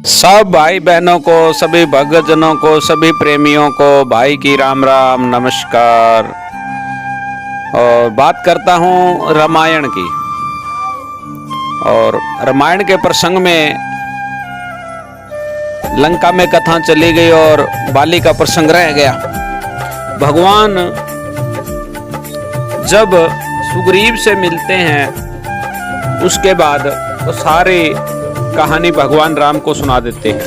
सब भाई बहनों को, सभी भक्तजनों को, सभी प्रेमियों को भाई की राम राम नमस्कार। और बात करता हूँ रामायण की। और रामायण के प्रसंग में लंका में कथा चली गई और बाली का प्रसंग रह गया। भगवान जब सुग्रीव से मिलते हैं उसके बाद वो सारी कहानी भगवान राम को सुना देते हैं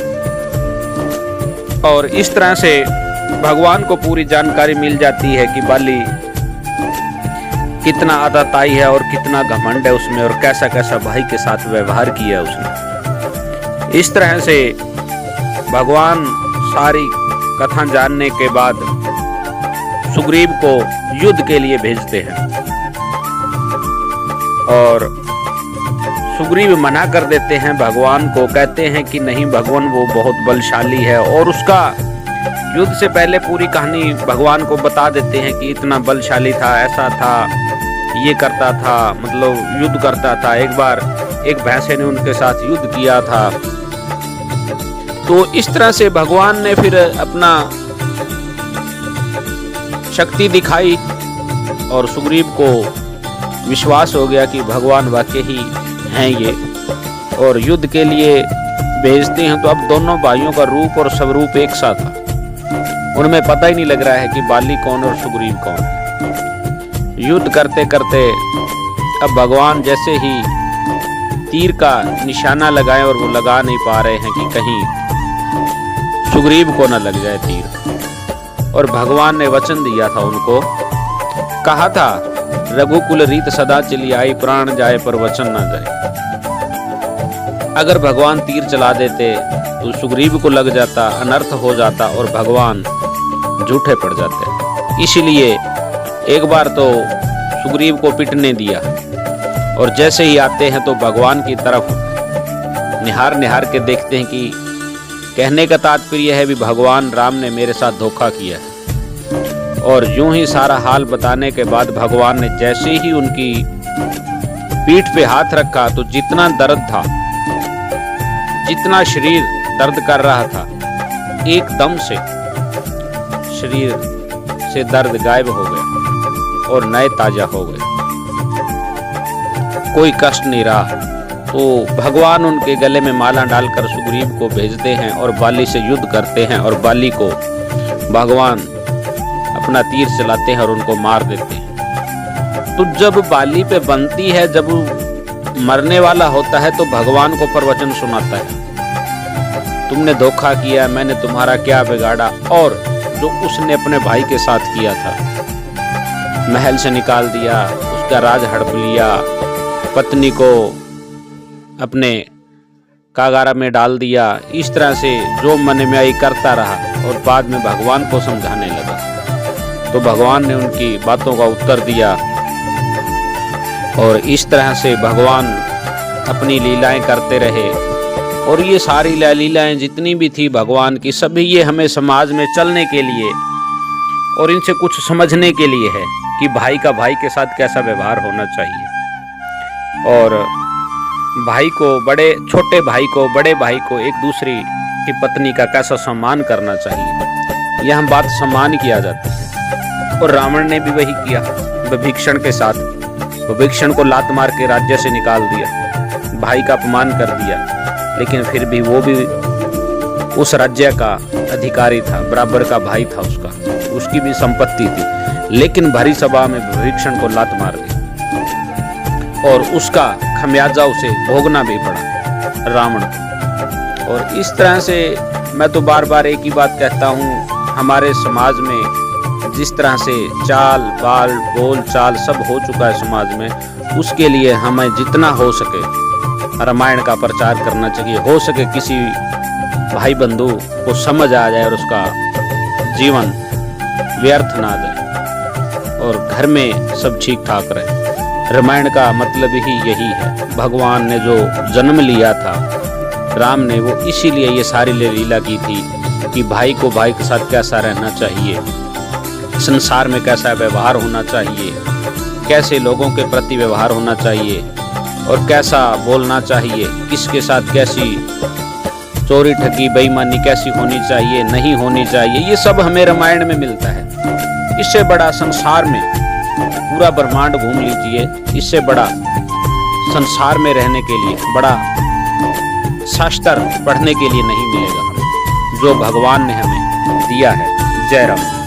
और इस तरह से भगवान को पूरी जानकारी मिल जाती है कि बाली कितना आदताई है और कितना घमंड है उसमें और कैसा कैसा भाई के साथ व्यवहार किया उसने। इस तरह से भगवान सारी कथा जानने के बाद सुग्रीव को युद्ध के लिए भेजते हैं और सुग्रीव मना कर देते हैं भगवान को, कहते हैं कि नहीं, भगवान वो बहुत बलशाली है और उसका युद्ध से पहले पूरी कहानी भगवान को बता देते हैं कि इतना बलशाली था, ऐसा था, ये करता था, मतलब युद्ध करता था। एक बार एक भैंसे ने उनके साथ युद्ध किया था। तो इस तरह से भगवान ने फिर अपना शक्ति दिखाई और सुग्रीव को विश्वास हो गया कि भगवान वाकई ही हैं ये, और युद्ध के लिए भेजते हैं। तो अब दोनों भाइयों का रूप और स्वरूप एक सा था, उनमें पता ही नहीं लग रहा है कि बाली कौन और सुग्रीव कौन। युद्ध करते करते अब भगवान जैसे ही तीर का निशाना लगाएं और वो लगा नहीं पा रहे हैं कि कहीं सुग्रीव को न लग जाए तीर। और भगवान ने वचन दिया था उनको, कहा था रघुकुल रीत सदा चली आई, प्राण जाए पर वचन न जाए। अगर भगवान तीर चला देते तो सुग्रीव को लग जाता, अनर्थ हो जाता और भगवान झूठे पड़ जाते। इसीलिए एक बार तो सुग्रीव को पिटने दिया और जैसे ही आते हैं तो भगवान की तरफ निहार निहार के देखते हैं कि कहने का तात्पर्य है भी भगवान राम ने मेरे साथ धोखा किया है। और यूं ही सारा हाल बताने के बाद भगवान ने जैसे ही उनकी पीठ पे हाथ रखा तो जितना दर्द था, जितना शरीर दर्द कर रहा था, एकदम से शरीर से दर्द गायब हो गया और नए ताजा हो गए, कोई कष्ट नहीं रहा। तो भगवान उनके गले में माला डालकर सुग्रीव को भेजते हैं और बाली से युद्ध करते हैं और बाली को भगवान अपना तीर चलाते हैं और उनको मार देते हैं। तो जब बाली पे बनती है, जब मरने वाला होता है तो भगवान को प्रवचन सुनाता है, तुमने धोखा किया, मैंने तुम्हारा क्या बिगाड़ा। और जो उसने अपने भाई के साथ किया था, महल से निकाल दिया, उसका राज हड़प लिया, पत्नी को अपने कागारा में डाल दिया, इस तरह से जो मन में आई करता रहा और बाद में भगवान को समझाने लगा तो भगवान ने उनकी बातों का उत्तर दिया। और इस तरह से भगवान अपनी लीलाएं करते रहे। और ये सारी लीलाएं जितनी भी थी भगवान की, सभी ये हमें समाज में चलने के लिए और इनसे कुछ समझने के लिए है कि भाई का भाई के साथ कैसा व्यवहार होना चाहिए और भाई को, बड़े छोटे भाई को, बड़े भाई को, एक दूसरी की पत्नी का कैसा सम्मान करना चाहिए। यह बात सम्मान किया जाता है। और रावण ने भी वही किया विभीषण के साथ। विभीषण को लात मार के राज्य से निकाल दिया, भाई का अपमान कर दिया, लेकिन फिर भी वो भी उस राज्य का अधिकारी था, बराबर का भाई था उसका, उसकी भी संपत्ति थी, लेकिन भरी सभा में विभीषण को लात मार दी और उसका खमियाजा उसे भोगना भी पड़ा रावण को। और इस तरह से मैं तो बार बार एक ही बात कहता हूँ, हमारे समाज में जिस तरह से चाल बाल बोल चाल सब हो चुका है समाज में, उसके लिए हमें जितना हो सके रामायण का प्रचार करना चाहिए। हो सके किसी भाई बंधु को समझ आ जाए और उसका जीवन व्यर्थ ना जाए और घर में सब ठीक ठाक रहे। रामायण का मतलब ही यही है। भगवान ने जो जन्म लिया था राम ने, वो इसीलिए ये सारी लीला की थी कि भाई को भाई के साथ कैसा रहना चाहिए, संसार में कैसा व्यवहार होना चाहिए, कैसे लोगों के प्रति व्यवहार होना चाहिए और कैसा बोलना चाहिए, किसके साथ कैसी चोरी ठगी बेईमानी कैसी होनी चाहिए, नहीं होनी चाहिए, ये सब हमें रामायण में मिलता है। इससे बड़ा संसार में पूरा ब्रह्मांड घूम लीजिए, इससे बड़ा संसार में रहने के लिए बड़ा शास्त्र पढ़ने के लिए नहीं मिलेगा हमें, जो भगवान ने हमें दिया है। जय राम।